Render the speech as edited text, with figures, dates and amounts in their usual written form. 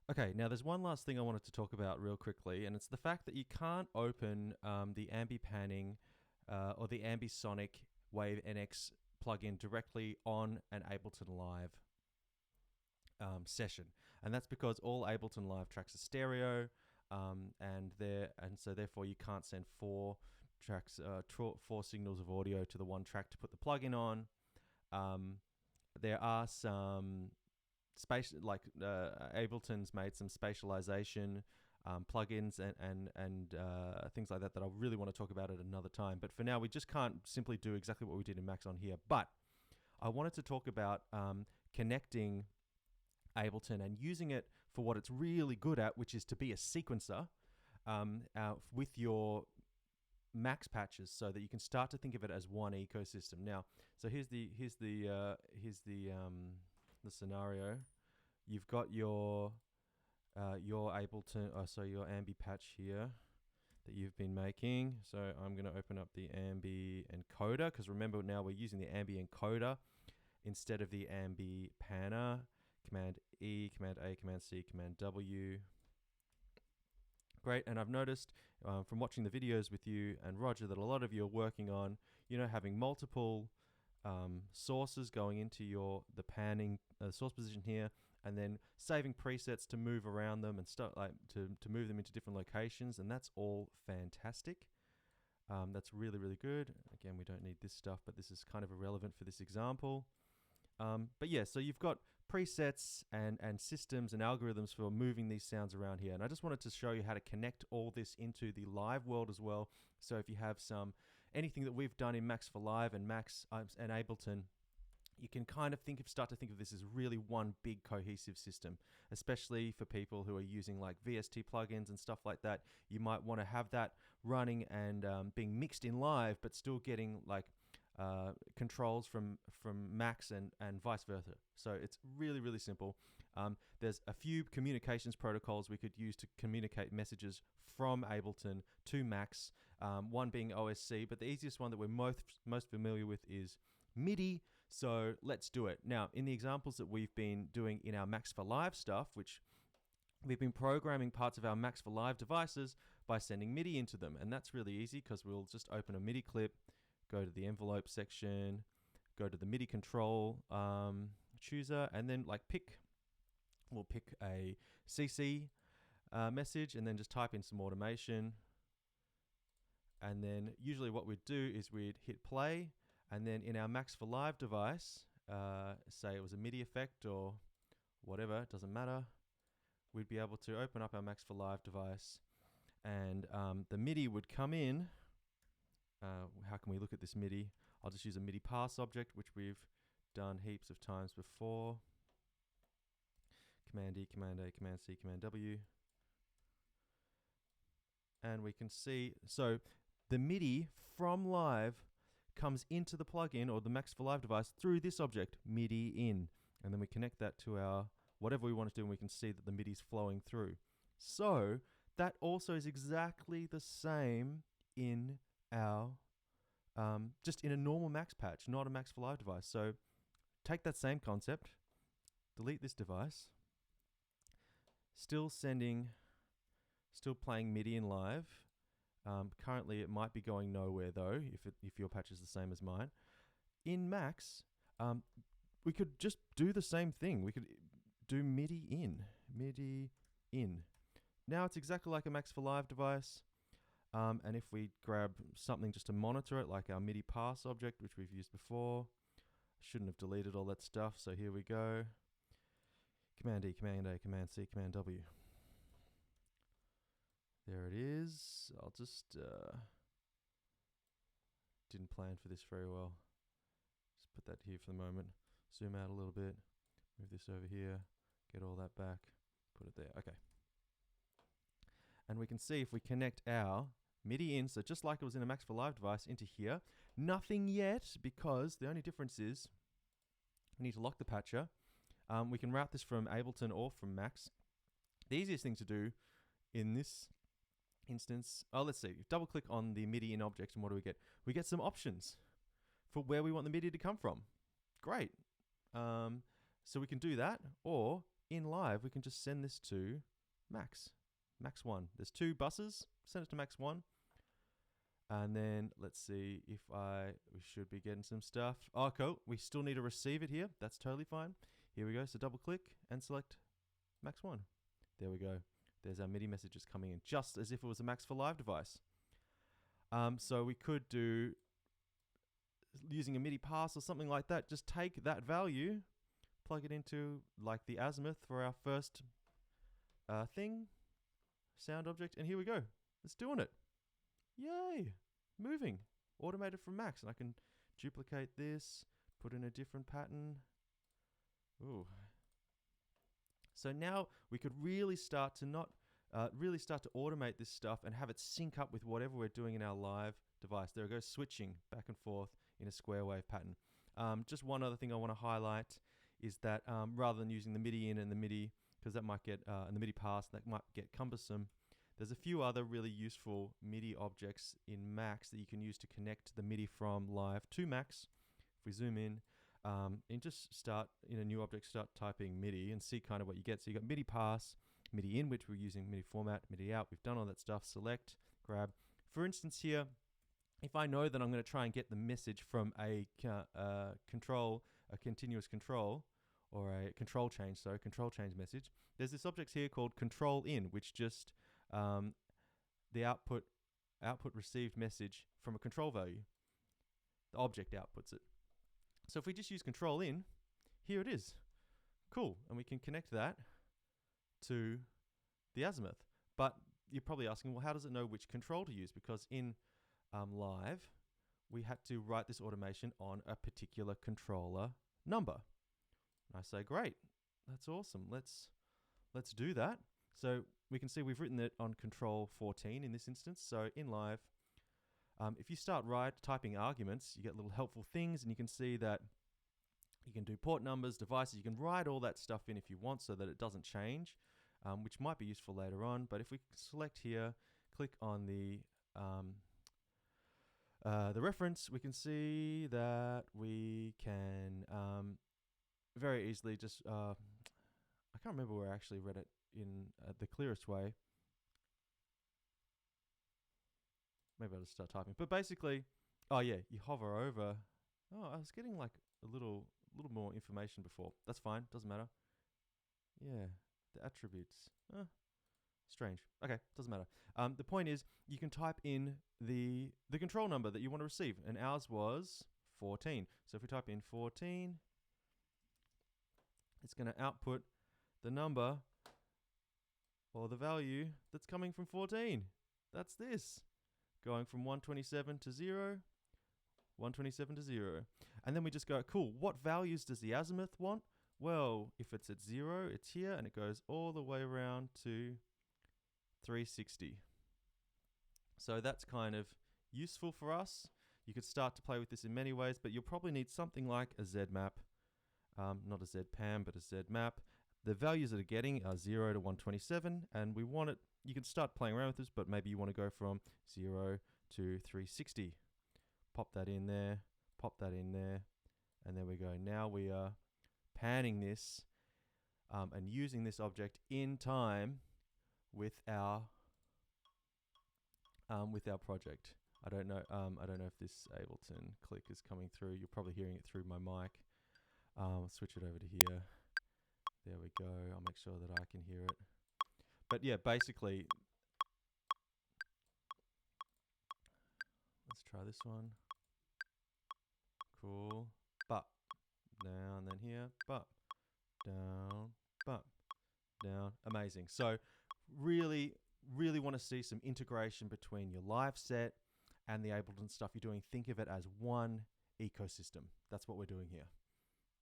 Okay, now there's one last thing I wanted to talk about real quickly, and it's the fact that you can't open the Ambi panning or the Ambisonic Wave NX plugin directly on an Ableton Live session, and that's because all Ableton Live tracks are stereo, and so therefore you can't send four signals of audio to the one track to put the plugin on. There are some Ableton's made some spatialization plugins and things like that I really want to talk about at another time. But for now, we just can't simply do exactly what we did in Max on here. But I wanted to talk about connecting Ableton and using it for what it's really good at, which is to be a sequencer with your Max patches, so that you can start to think of it as one ecosystem. Now, so here's the scenario. You've got your Ableton, your Ambi patch here that you've been making. So I'm going to open up the Ambi encoder, because remember now we're using the Ambi encoder instead of the Ambi panner. Command E, Command A, Command C, Command W. Great, and I've noticed from watching the videos with you and Roger that a lot of you are working on, having multiple sources going into the panning source position here, and then saving presets to move around them and stuff to move them into different locations, and that's all fantastic. That's really, really good. Again, we don't need this stuff, but this is kind of irrelevant for this example. But yeah, so you've got presets and systems and algorithms for moving these sounds around here. And I just wanted to show you how to connect all this into the live world as well. So if you have anything that we've done in Max for Live and Max and Ableton, you can kind of start to think of this as really one big cohesive system, especially for people who are using like VST plugins and stuff like that. You might want to have that running and being mixed in live, but still getting like controls from Max and vice versa. So it's really, really simple. There's a few communications protocols we could use to communicate messages from Ableton to Max, one being OSC, but the easiest one that we're most familiar with is MIDI. So let's do it. Now, in the examples that we've been doing in our Max for Live stuff, which we've been programming parts of our Max for Live devices by sending MIDI into them. And that's really easy because we'll just open a MIDI clip, go to the envelope section, go to the MIDI control chooser, and then we'll pick a CC message and then just type in some automation. And then usually what we'd do is we'd hit play, and then in our Max for Live device, say it was a MIDI effect or whatever, it doesn't matter, we'd be able to open up our Max for Live device, and the MIDI would come in. How can we look at this MIDI? I'll just use a MIDI pass object, which we've done heaps of times before. Command E, Command A, Command C, Command W. And we can see, so the MIDI from Live comes into the plugin or the Max for Live device through this object, MIDI in. And then we connect that to our whatever we want to do, and we can see that the MIDI is flowing through. So that also is exactly the same in our just in a normal Max patch, not a Max for Live device. So take that same concept, delete this device, still playing MIDI in Live. Currently it might be going nowhere though if your patch is the same as mine. In Max, we could just do the same thing. We could do MIDI in. Now it's exactly like a Max for Live device. And if we grab something just to monitor it, like our MIDI pass object, which we've used before, shouldn't have deleted all that stuff. So here we go. Command E, Command A, Command C, Command W. There it is. I'll just, didn't plan for this very well. Just put that here for the moment. Zoom out a little bit. Move this over here. Get all that back. Put it there. Okay. And we can see if we connect our MIDI in, so just like it was in a Max for Live device, into here. Nothing yet, because the only difference is we need to lock the patcher. We can route this from Ableton or from Max. The easiest thing to do in this instance, let's see, double click on the MIDI in object, and what do we get? We get some options for where we want the MIDI to come from. Great. So we can do that, or in live, we can just send this to max 1. There's 2 buses, send it to max 1. And then let's see if we should be getting some stuff. Oh, cool. We still need to receive it here. That's totally fine. Here we go. So double click and select max 1. There we go. There's our MIDI messages coming in, just as if it was a max for live device. So we could do, using a MIDI pass or something like that, just take that value, plug it into like the azimuth for our first sound object, and here we go. It's doing it. Yay! Moving. Automated from max. And I can duplicate this, put in a different pattern. Ooh. So now we could really start to automate this stuff and have it sync up with whatever we're doing in our live device. There it goes, switching back and forth in a square wave pattern. Just one other thing I want to highlight is that rather than using the MIDI in and the MIDI, because that might get, and the MIDI pass, that might get cumbersome, there's a few other really useful MIDI objects in Max that you can use to connect the MIDI from live to Max. If we zoom in, and just start in a new object, start typing MIDI and see kind of what you get. So you got MIDI pass, MIDI in, which we're using MIDI format, MIDI out. We've done all that stuff. Select, grab. For instance here, if I know that I'm going to try and get the message from a continuous control, or a control change message, there's this object here called Control in, which just the output received message from a control value. The object outputs it. So if we just use Control in, here it is. Cool. And we can connect that to the azimuth. But you're probably asking, well, how does it know which control to use? Because in live, we had to write this automation on a particular controller number. And I say, great, that's awesome. Let's do that. So we can see we've written it on control 14 in this instance. So in live, if you start typing arguments, you get little helpful things, and you can see that you can do port numbers, devices. You can write all that stuff in if you want so that it doesn't change, which might be useful later on. But if we select here, click on the reference, we can see that we can very easily just, I can't remember where I actually read it in the clearest way. Maybe I'll just start typing. But basically, oh yeah, you hover over. Oh, I was getting like a little more information before. That's fine, doesn't matter. Yeah, the attributes. Strange. Okay, doesn't matter. The point is, you can type in the control number that you want to receive, and ours was 14. So if we type in 14, it's going to output the number or the value that's coming from 14. That's this. Going from 127 to 0, 127 to 0. And then we just go, cool, what values does the azimuth want? Well, if it's at 0, it's here, and it goes all the way around to 360. So that's kind of useful for us. You could start to play with this in many ways, but you'll probably need something like a Z map. Not a Z PAM, but a Z map. The values that are getting are 0 to 127, and we want it, you can start playing around with this, but maybe you want to go from 0 to 360. Pop that in there, and there we go. Now we are panning this and using this object in time with our project. I don't know if this Ableton click is coming through. You're probably hearing it through my mic. I'll switch it over to here. There we go. I'll make sure that I can hear it. But yeah, basically, let's try this one. Cool. Bop. Down, then here. Bop. Down. Bop. Down. Amazing. So really want to see some integration between your live set and the Ableton stuff you're doing. Think of it as one ecosystem. That's what we're doing here.